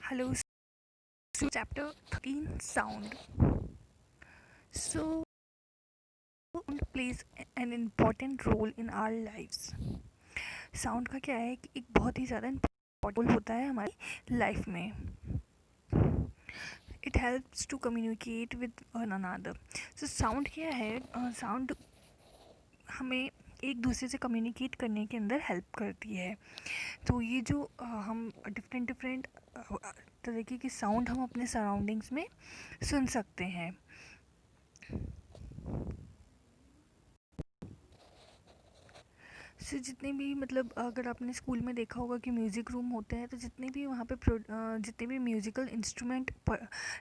Hello, so chapter 13 sound. So, sound plays an important role in our lives. Sound का क्या है कि एक बहुत ही ज़्यादा इम्पोर्टेंट रोल होता है हमारी लाइफ में. It helps to communicate with one another. So sound क्या है, साउंड हमें एक दूसरे से कम्युनिकेट करने के अंदर हेल्प करती है. तो ये जो हम डिफरेंट डिफरेंट तरीके के साउंड हम अपने सराउंडिंग्स में सुन सकते हैं. से जितने भी मतलब अगर आपने स्कूल में देखा होगा कि म्यूज़िक रूम होते हैं, तो जितने भी वहाँ पे जितने भी म्यूज़िकल इंस्ट्रूमेंट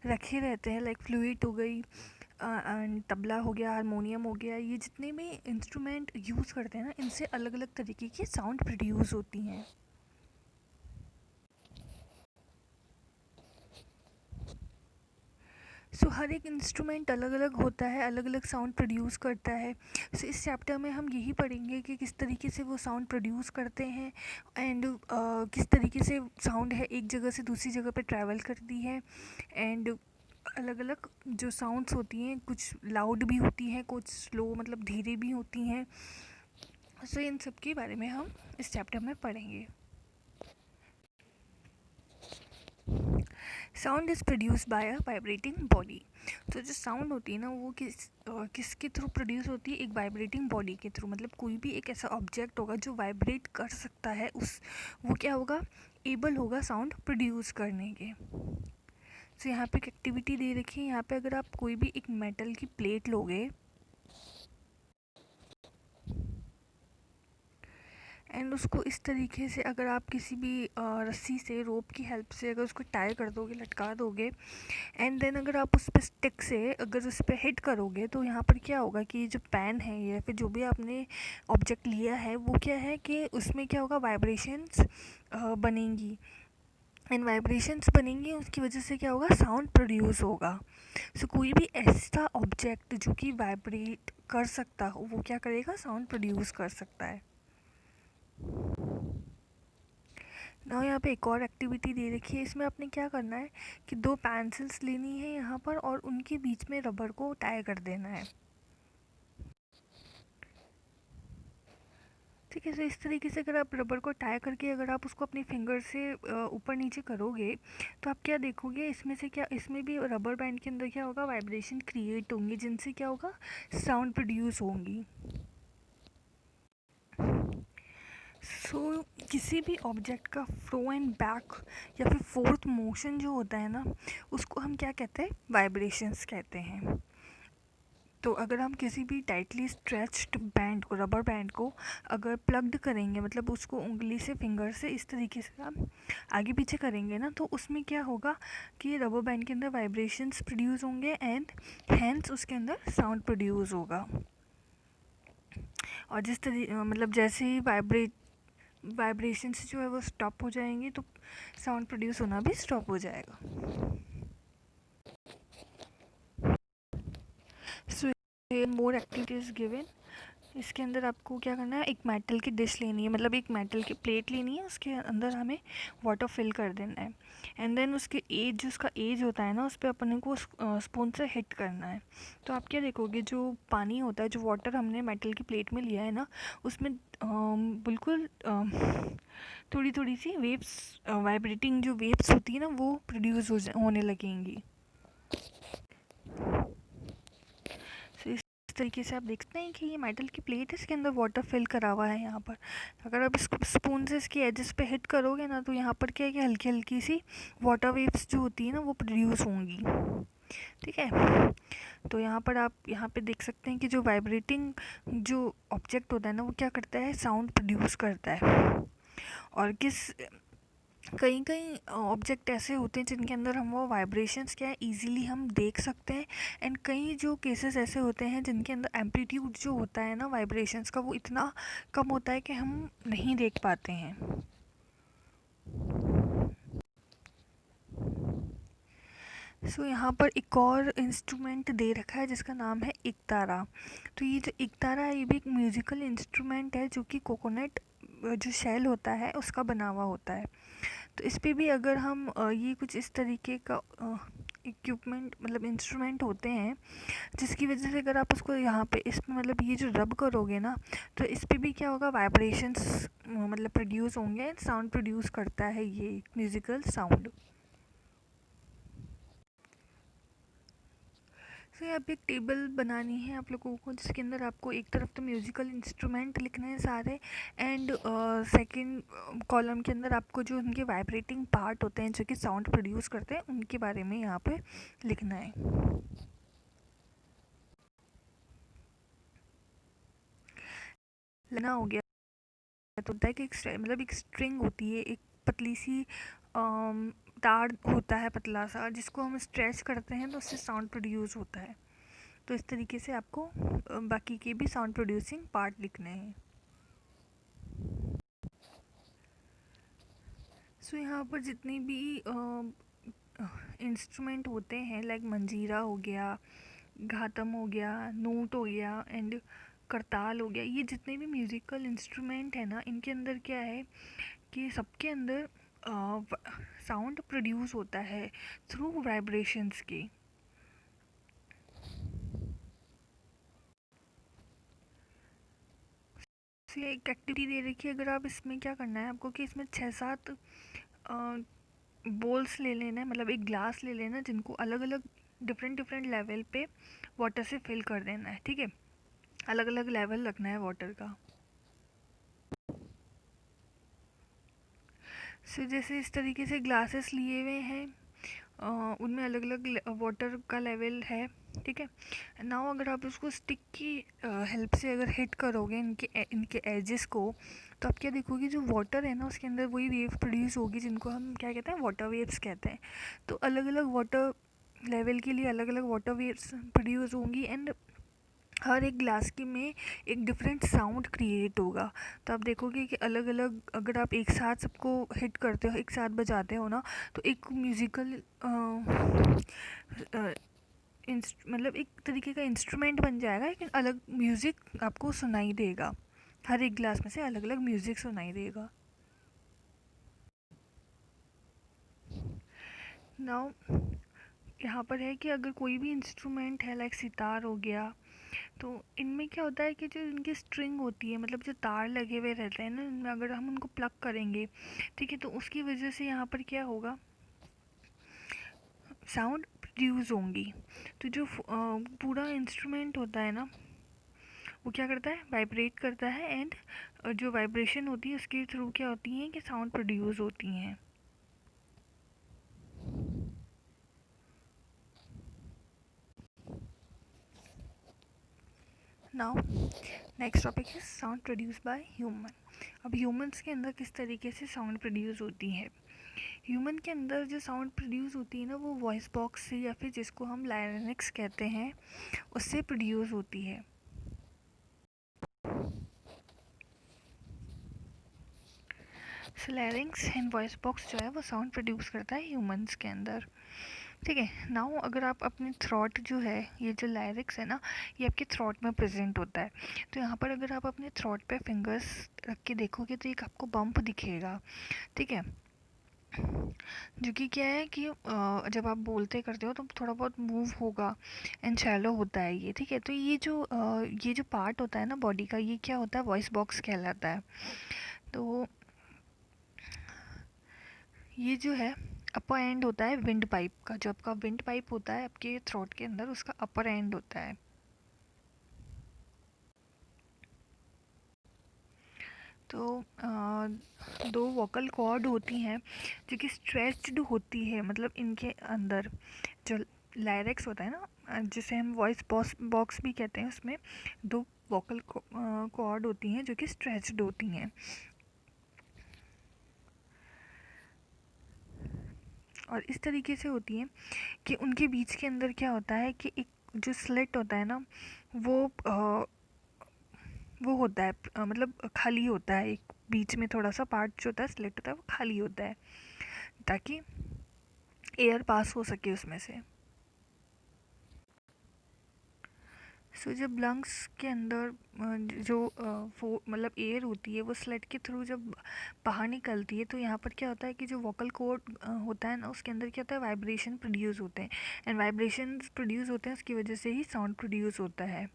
रखे रहते हैं, लाइक फ्लूट हो गई, तबला हो गया, हारमोनियम हो गया, ये जितने भी इंस्ट्रूमेंट यूज़ करते हैं ना, इनसे अलग अलग तरीके की साउंड प्रोड्यूस होती हैं. सो हर एक इंस्ट्रूमेंट अलग अलग होता है, अलग अलग साउंड प्रोड्यूस करता है. सो इस चैप्टर में हम यही पढ़ेंगे कि किस तरीके से वो साउंड प्रोड्यूस करते हैं एंड किस तरीके से साउंड है एक जगह से दूसरी जगह पे ट्रैवल करती है. एंड अलग अलग जो साउंड्स होती हैं, कुछ लाउड भी होती हैं, कुछ स्लो मतलब धीरे भी होती हैं. सो इन सब के बारे में हम इस चैप्टर में पढ़ेंगे. Sound is produce by a vibrating body. तो जो साउंड होती है ना, वो किसके थ्रू प्रोड्यूस होती है? एक वाइब्रेटिंग बॉडी के थ्रू. मतलब कोई भी एक ऐसा ऑब्जेक्ट होगा जो वाइब्रेट कर सकता है, उस वो क्या होगा, एबल होगा साउंड प्रोड्यूस करने के. तो यहाँ पे एक एक्टिविटी दे रखी है. यहाँ पे अगर आप कोई भी एक मेटल की प्लेट लोगे एंड उसको इस तरीके से अगर आप किसी भी रस्सी से, रोप की हेल्प से अगर उसको टाई कर दोगे, लटका दोगे, एंड देन अगर आप उस पर स्टिक से अगर उस पर हिट करोगे, तो यहाँ पर क्या होगा कि जो पेन है या फिर जो भी आपने ऑब्जेक्ट लिया है, वो क्या है कि उसमें क्या होगा, वाइब्रेशंस बनेंगी. एंड वाइब्रेशंस बनेंगी, उसकी वजह से क्या होगा, साउंड प्रोड्यूस होगा. सो कोई भी ऐसा ऑब्जेक्ट जो कि वाइब्रेट कर सकता हो, वो क्या करेगा, साउंड प्रोड्यूस कर सकता है. ना यहाँ पे एक और एक्टिविटी दे रखी है. इसमें आपने क्या करना है कि दो पेंसिल्स लेनी है यहाँ पर और उनके बीच में रबर को टाई कर देना है. ठीक है. तो इस तरीके से अगर आप रबर को टाई करके अगर आप उसको अपनी फिंगर से ऊपर नीचे करोगे, तो आप क्या देखोगे, इसमें से क्या, इसमें भी रबर बैंड के अंदर क्या होगा, वाइब्रेशन क्रिएट होंगी, जिनसे क्या होगा, साउंड प्रोड्यूस होंगी. सो किसी भी ऑब्जेक्ट का फ्रो एंड बैक या फिर फोर्थ मोशन जो होता है ना, उसको हम क्या कहते हैं, वाइब्रेशंस कहते हैं. तो अगर हम किसी भी टाइटली स्ट्रेच्ड बैंड को, रबर बैंड को अगर प्लग्ड करेंगे, मतलब उसको उंगली से, फिंगर से इस तरीके से हम आगे पीछे करेंगे ना, तो उसमें क्या होगा कि रबर बैंड के अंदर वाइब्रेशंस प्रोड्यूस होंगे एंड हैंस उसके अंदर साउंड प्रोड्यूस होगा. और जिस तरीके मतलब जैसे ही वाइब्रेशंस जो है वो स्टॉप हो जाएंगे, तो साउंड प्रोड्यूस होना भी स्टॉप हो जाएगा. सो मोर एक्टिविटीज़ गिवन. इसके अंदर आपको क्या करना है, एक मेटल की डिश लेनी है, मतलब एक मेटल की प्लेट लेनी है, उसके अंदर हमें वाटर फिल कर देना है. एंड देन उसके एज, जो उसका एज होता है ना, उस पर अपने को स्पून से हिट करना है. तो आप क्या देखोगे, जो पानी होता है, जो वाटर हमने मेटल की प्लेट में लिया है ना, उसमें बिल्कुल थोड़ी थोड़ी सी वेव्स, वाइब्रेटिंग जो वेव्स होती है ना, वो प्रोड्यूस होने लगेंगी. सो इस तरीके से आप देखते हैं कि ये मेटल की प्लेट है, इसके अंदर वाटर फिल करा हुआ है यहाँ पर. अगर आप इसको स्पून से इसके एजेस पे हिट करोगे ना, तो यहाँ पर क्या है कि हल्की हल्की सी वाटर वेव्स जो होती है ना, वो प्रोड्यूस होंगी. ठीक है. तो यहाँ पर आप यहाँ पे देख सकते हैं कि जो वाइब्रेटिंग जो ऑब्जेक्ट होता है ना, वो क्या करता है, साउंड प्रोड्यूस करता है. और कई कई ऑब्जेक्ट ऐसे होते हैं जिनके अंदर हम वो वाइब्रेशंस क्या है इजीली हम देख सकते हैं. एंड कई जो केसेस ऐसे होते हैं जिनके अंदर एम्पलीट्यूड जो होता है ना वाइब्रेशंस का, वो इतना कम होता है कि हम नहीं देख पाते हैं. सो यहाँ पर एक और इंस्ट्रूमेंट दे रखा है जिसका नाम है इकतारा. तो ये जो इकतारा है, ये भी एक म्यूज़िकल इंस्ट्रूमेंट है जो कि कोकोनट जो शेल होता है उसका बना हुआ होता है. तो इस पे भी अगर हम ये कुछ इस तरीके का इक्विपमेंट मतलब इंस्ट्रूमेंट होते हैं जिसकी वजह से अगर आप उसको यहाँ पे इसमें मतलब ये जो रब करोगे ना, तो इस पे भी क्या होगा, वाइब्रेशंस मतलब प्रोड्यूस होंगे, साउंड प्रोड्यूस करता है ये म्यूज़िकल साउंड। सो यहाँ पे एक टेबल बनानी है आप लोगों को, जिसके अंदर आपको एक तरफ तो म्यूज़िकल इंस्ट्रूमेंट लिखने हैं सारे, एंड सेकंड कॉलम के अंदर आपको जो उनके वाइब्रेटिंग पार्ट होते हैं जो कि साउंड प्रोड्यूस करते हैं उनके बारे में यहाँ पे लिखना है। लेना हो गया तो होता है कि मतलब एक स्ट्रिंग होती है, एक पतली सी तार होता है पतला सा, जिसको हम स्ट्रेच करते हैं तो उससे साउंड प्रोड्यूस होता है। तो इस तरीके से आपको बाकी के भी साउंड प्रोड्यूसिंग पार्ट लिखने हैं। सो यहाँ पर जितने भी इंस्ट्रूमेंट होते हैं, लाइक मंजीरा हो गया, घातम हो गया, नूट हो गया एंड करताल हो गया, ये जितने भी म्यूज़िकल इंस्ट्रूमेंट है ना, इनके अंदर क्या है कि सबके अंदर साउंड प्रोड्यूस होता है थ्रू वाइब्रेशंस के। तो ये एक एक्टिविटी दे रखी है, अगर आप इसमें क्या करना है आपको कि इसमें 6-7 बोल्स ले लेना है, मतलब एक ग्लास ले लेना जिनको अलग अलग डिफरेंट डिफरेंट लेवल पे वाटर से फिल कर देना है, ठीक है। अलग अलग लेवल रखना है वाटर का। सो जैसे इस तरीके से ग्लासेस लिए हुए हैं, उनमें अलग अलग वाटर का लेवल है, ठीक है। नाउ अगर आप उसको स्टिक की हेल्प से अगर हिट करोगे इनके एजेस को, तो आप क्या देखोगे, जो वाटर है ना उसके अंदर वही वेव प्रोड्यूस होगी जिनको हम क्या कहते हैं, वाटर वेव्स कहते हैं। तो अलग अलग वाटर लेवल के लिए अलग अलग वाटर वेव्स प्रोड्यूस होंगी, एंड हर एक ग्लास की में एक डिफरेंट साउंड क्रिएट होगा। तो आप देखोगे कि अलग अलग अगर आप एक साथ सबको हिट करते हो, एक साथ बजाते हो ना, तो एक म्यूज़िकल मतलब एक तरीके का इंस्ट्रूमेंट बन जाएगा, लेकिन अलग म्यूज़िक आपको सुनाई देगा। हर एक ग्लास में से अलग अलग म्यूज़िक सुनाई देगा। नाउ यहाँ पर है कि अगर कोई भी इंस्ट्रूमेंट है, लाइक सितार हो गया, तो इनमें क्या होता है कि जो इनकी स्ट्रिंग होती है, मतलब जो तार लगे हुए रहते हैं ना इनमें, अगर हम उनको प्लग करेंगे, ठीक है, तो उसकी वजह से यहाँ पर क्या होगा, साउंड प्रोड्यूस होंगी। तो जो पूरा इंस्ट्रूमेंट होता है ना, वो क्या करता है, वाइब्रेट करता है, एंड जो वाइब्रेशन होती है उसके थ्रू क्या होती हैं कि साउंड प्रोड्यूस होती हैं। नाउ नेक्स्ट टॉपिक है साउंड प्रोड्यूस बाय ह्यूमन। अब ह्यूमंस के अंदर किस तरीके से साउंड प्रोड्यूस होती है। ह्यूमन के अंदर जो साउंड प्रोड्यूस होती है ना, वो वॉइस बॉक्स से या फिर जिसको हम लायरिंक्स कहते हैं उससे प्रोड्यूस होती है। सो लायरिंक्स एंड वॉइस बॉक्स जो है वो साउंड प्रोड्यूस करता है ह्यूमंस के अंदर, ठीक है। नाउ अगर आप अपने थ्रॉट जो है, ये जो लायरिक्स है ना, ये आपके थ्रॉट में प्रेजेंट होता है। तो यहाँ पर अगर आप अपने थ्रॉट पे फिंगर्स रख के देखोगे तो एक आपको बम्प दिखेगा, ठीक है, जो कि क्या है कि जब आप बोलते करते हो तो थोड़ा बहुत मूव होगा एंड शैलो होता है ये, ठीक है। तो ये जो पार्ट होता है ना बॉडी का, ये क्या होता है, वॉइस बॉक्स कहलाता है। तो ये जो है अपर एंड होता है विंड पाइप का, जो आपका विंड पाइप होता है आपके थ्रोट के अंदर, उसका अपर एंड होता है। तो दो वोकल कॉर्ड होती हैं जो कि स्ट्रेच्ड होती है, मतलब इनके अंदर जो लायरिक्स होता है ना, जिसे हम वॉइस बॉक्स भी कहते हैं, उसमें दो वोकल कॉर्ड होती हैं जो कि स्ट्रेच्ड होती हैं। और इस तरीके से होती हैं कि उनके बीच के अंदर क्या होता है कि एक जो स्लिट होता है ना, वो वो होता है मतलब खाली होता है, एक बीच में थोड़ा सा पार्ट जो होता है स्लिट होता है वो खाली होता है, ताकि एयर पास हो सके उसमें से। जब लंग्स के अंदर जो मतलब एयर होती है वो स्लेट के थ्रू जब बाहर निकलती है, तो यहाँ पर क्या होता है कि जो वोकल कॉर्ड होता है ना, उसके अंदर क्या होता है, वाइब्रेशन प्रोड्यूस होते हैं। एंड वाइब्रेशन प्रोड्यूस होते हैं, उसकी वजह से ही साउंड प्रोड्यूस होता है।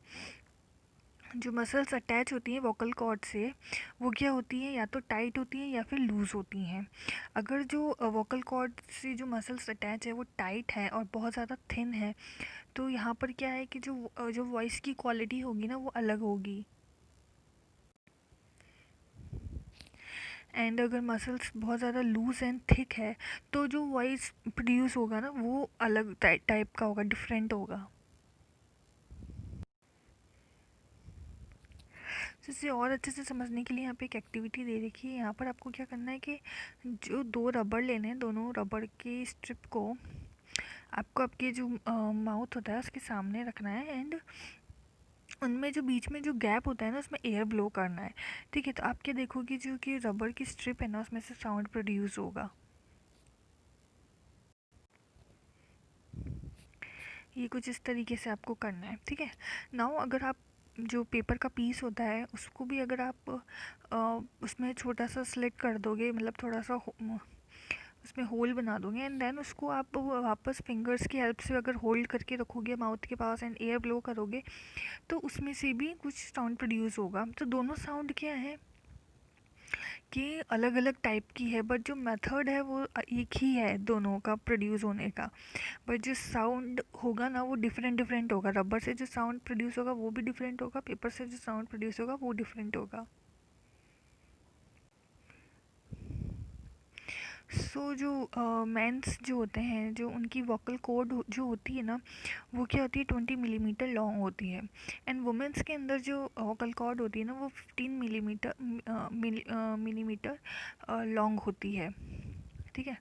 जो मसल्स अटैच होती हैं वोकल कॉर्ड से, वो क्या होती हैं, या तो टाइट होती हैं या फिर लूज़ होती हैं। अगर जो वोकल कॉर्ड से जो मसल्स अटैच है वो टाइट है और बहुत ज़्यादा थिन है, तो यहाँ पर क्या है कि जो वॉइस की क्वालिटी होगी ना वो अलग होगी। एंड अगर मसल्स बहुत ज़्यादा लूज़ एंड थिक है, तो जो वॉइस प्रोड्यूस होगा ना वो अलग टाइप का होगा, डिफरेंट होगा। तो इसे और अच्छे से समझने के लिए यहाँ पे एक एक्टिविटी दे रखी है। यहाँ पर आपको क्या करना है कि जो दो रबड़ लेने हैं, दोनों रबड़ की स्ट्रिप को आपको आपके जो माउथ होता है उसके सामने रखना है। एंड उनमें जो बीच में जो गैप होता है ना, उसमें एयर ब्लो करना है। ठीक है, तो आप क्या देखोगे, जो कि रबड़ की स्ट्रिप है ना, उसमें से साउंड प्रोड्यूस होगा। ये कुछ इस तरीके से आपको करना है। ठीक है, नाउ अगर आप जो पेपर का पीस होता है उसको भी अगर आप उसमें छोटा सा स्लिट कर दोगे, मतलब थोड़ा सा उसमें होल बना दोगे, एंड देन उसको आप वापस फिंगर्स की हेल्प से अगर होल्ड करके रखोगे माउथ के पास एंड एयर ब्लो करोगे, तो उसमें से भी कुछ साउंड प्रोड्यूस होगा। तो दोनों साउंड क्या है कि अलग अलग टाइप की है, बट जो मेथड है वो एक ही है दोनों का प्रोड्यूस होने का। बट जो साउंड होगा ना वो डिफरेंट डिफरेंट होगा। रबर से जो साउंड प्रोड्यूस होगा वो भी डिफरेंट होगा, पेपर से जो साउंड प्रोड्यूस होगा वो डिफरेंट होगा। जो मेंस जो होते हैं, जो उनकी वोकल कॉर्ड जो होती है ना, वो क्या होती है, 20 मिलीमीटर लॉन्ग होती है। एंड वुमेंस के अंदर जो वोकल कॉर्ड होती है ना, वो 15 मिलीमीटर लॉन्ग होती है। ठीक है,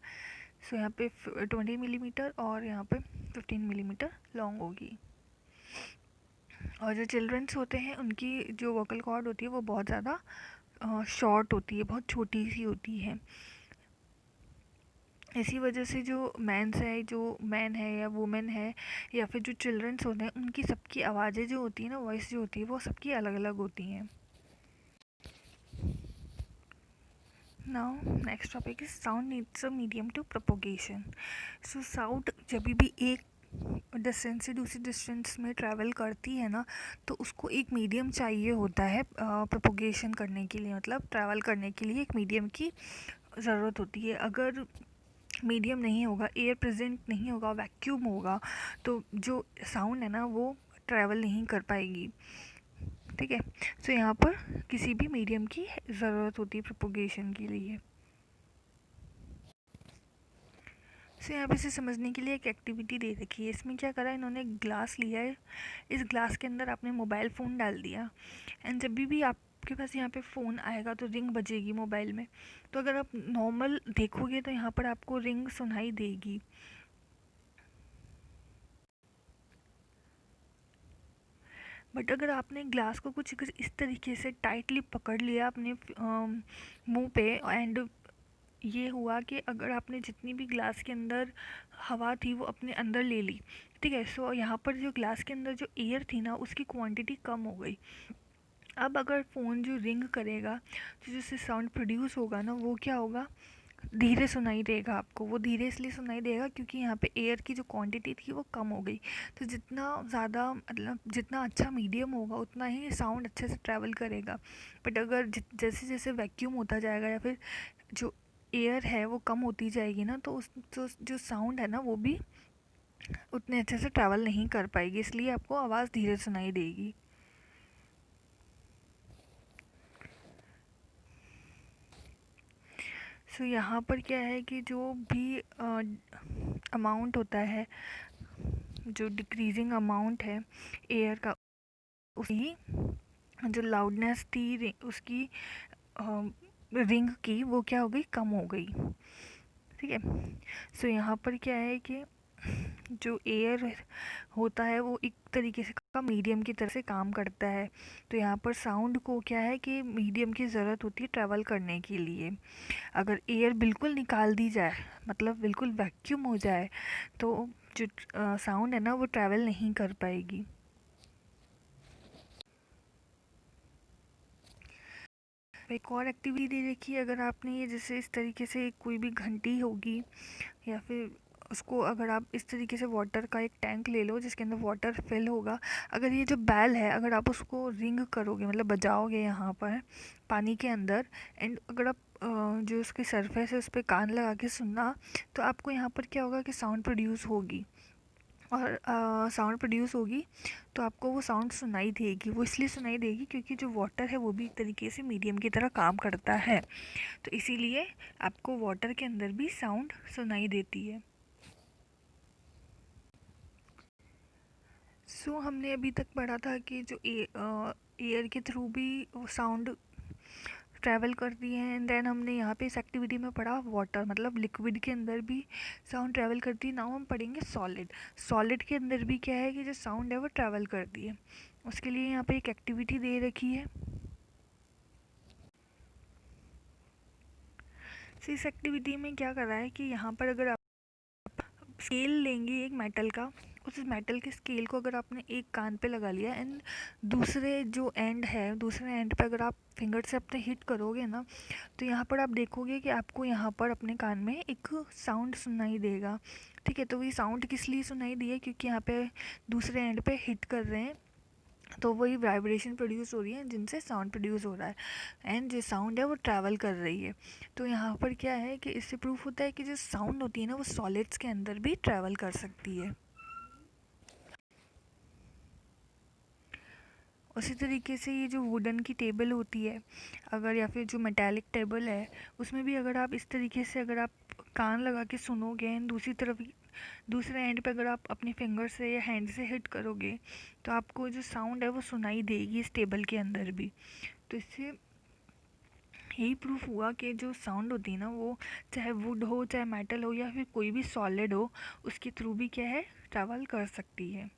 यहाँ पे 20 मिलीमीटर और यहाँ पे 15 मिलीमीटर लॉन्ग होगी। और जो चिल्ड्रंस होते हैं उनकी जो वोकल कॉर्ड होती है वो बहुत ज़्यादा शॉर्ट होती है, बहुत छोटी सी होती है। इसी वजह से जो मैंस है, जो मैन है या वुमेन है या फिर जो चिल्ड्रंस होते हैं, उनकी सबकी आवाज़ें जो होती हैं ना, वॉइस जो होती है वो सबकी अलग अलग होती हैं। Now next topic is sound needs a medium to propagation. Sound जब भी एक डिस्टेंस से दूसरी डिस्टेंस में ट्रैवल करती है ना, तो उसको एक मीडियम चाहिए होता है प्रोपोगेशन करने के लिए, मतलब ट्रैवल करने के लिए एक मीडियम की ज़रूरत होती है। अगर मीडियम नहीं होगा, एयर प्रेजेंट नहीं होगा, वैक्यूम होगा, तो जो साउंड है ना वो ट्रैवल नहीं कर पाएगी। ठीक है, यहाँ पर किसी भी मीडियम की ज़रूरत होती है प्रोपोगेशन के लिए। यहाँ पे इसे समझने के लिए एक एक्टिविटी दे रखी है। इसमें क्या करा, इन्होंने ग्लास लिया है, इस ग्लास के अंदर आपने मोबाइल फ़ोन डाल दिया। एंड जब भी आपके पास यहाँ पे फ़ोन आएगा तो रिंग बजेगी मोबाइल में। तो अगर आप नॉर्मल देखोगे तो यहाँ पर आपको रिंग सुनाई देगी। बट अगर आपने ग्लास को कुछ इस तरीके से टाइटली पकड़ लिया अपने मुंह पे, एंड ये हुआ कि अगर आपने जितनी भी ग्लास के अंदर हवा थी वो अपने अंदर ले ली, ठीक है, यहाँ पर जो ग्लास के अंदर जो एयर थी ना उसकी क्वांटिटी कम हो गई। अब अगर फ़ोन जो रिंग करेगा, तो जिससे साउंड प्रोड्यूस होगा ना, वो क्या होगा, धीरे सुनाई देगा आपको। वो धीरे इसलिए सुनाई देगा क्योंकि यहाँ पे एयर की जो क्वांटिटी थी वो कम हो गई। तो जितना ज़्यादा, मतलब जितना अच्छा मीडियम होगा उतना ही साउंड अच्छे से ट्रैवल करेगा। बट अगर जैसे जैसे वैक्यूम होता जाएगा या फिर जो एयर है वो कम होती जाएगी ना, तो उस जो साउंड है ना वो भी उतने अच्छे से ट्रैवल नहीं कर पाएगी, इसलिए आपको आवाज़ धीरे सुनाई देगी। यहाँ पर क्या है कि जो भी अमाउंट होता है, जो डिक्रीजिंग अमाउंट है एयर का, उसकी जो लाउडनेस थी उसकी रिंग की, वो क्या हो गई, कम हो गई। ठीक है, यहाँ पर क्या है कि जो एयर होता है वो एक तरीके से का मीडियम की तरह से काम करता है। तो यहाँ पर साउंड को क्या है कि मीडियम की ज़रूरत होती है ट्रैवल करने के लिए। अगर एयर बिल्कुल निकाल दी जाए, मतलब बिल्कुल वैक्यूम हो जाए, तो जो साउंड है ना वो ट्रैवल नहीं कर पाएगी। एक और एक्टिविटी दे रखी है, अगर आपने ये जैसे इस तरीके से कोई भी घंटी होगी या फिर उसको अगर आप इस तरीके से वाटर का एक टैंक ले लो जिसके अंदर वाटर फिल होगा, अगर ये जो बैल है अगर आप उसको रिंग करोगे मतलब बजाओगे यहाँ पर पानी के अंदर, एंड अगर आप जो उसकी सरफेस है उस पर कान लगा के सुनना, तो आपको यहाँ पर क्या होगा कि साउंड प्रोड्यूस होगी, और साउंड प्रोड्यूस होगी तो आपको वो साउंड सुनाई देगी। वो इसलिए सुनाई देगी क्योंकि जो वाटर है वो भी एक तरीके से मीडियम की तरह काम करता है, तो इसीलिए आपको वाटर के अंदर भी साउंड सुनाई देती है। हमने अभी तक पढ़ा था कि जो एयर के थ्रू भी वो साउंड ट्रैवल करती है, एंड देन हमने यहाँ पे इस एक्टिविटी में पढ़ा वाटर मतलब लिक्विड के अंदर भी साउंड ट्रैवल करती है। नाउ हम पढ़ेंगे सॉलिड। सॉलिड के अंदर भी क्या है कि जो साउंड है वो ट्रैवल करती है। उसके लिए यहाँ पे एक एक्टिविटी दे रखी है। इस एक्टिविटी में क्या कर रहा है कि यहाँ पर अगर आप स्केल लेंगे एक मेटल का, उस मेटल के स्केल को अगर आपने एक कान पे लगा लिया एंड दूसरे जो एंड है दूसरे एंड पे अगर आप फिंगर से अपने हिट करोगे ना, तो यहाँ पर आप देखोगे कि आपको यहाँ पर अपने कान में एक साउंड सुनाई देगा। ठीक है, तो ये साउंड किस लिए सुनाई दी है, क्योंकि यहाँ पे दूसरे एंड पे हिट कर रहे हैं तो वही वाइब्रेशन प्रोड्यूस हो रही है जिनसे साउंड प्रोड्यूस हो रहा है, एंड जो साउंड है वो ट्रैवल कर रही है। तो यहाँ पर क्या है कि इससे प्रूफ होता है कि जो साउंड होती है ना वो सॉलिड्स के अंदर भी ट्रैवल कर सकती है। उसी तरीके से ये जो वुडन की टेबल होती है अगर, या फिर जो मेटालिक टेबल है उसमें भी अगर आप इस तरीके से अगर आप कान लगा के सुनोगे एंड दूसरी तरफ दूसरे एंड पे अगर आप अपने फिंगर से या हैंड से हिट करोगे तो आपको जो साउंड है वो सुनाई देगी इस टेबल के अंदर भी। तो इससे यही प्रूफ हुआ कि जो साउंड होती है ना वो चाहे वुड हो चाहे मेटल हो या फिर कोई भी सॉलिड हो उसके थ्रू भी क्या है ट्रैवल कर सकती है।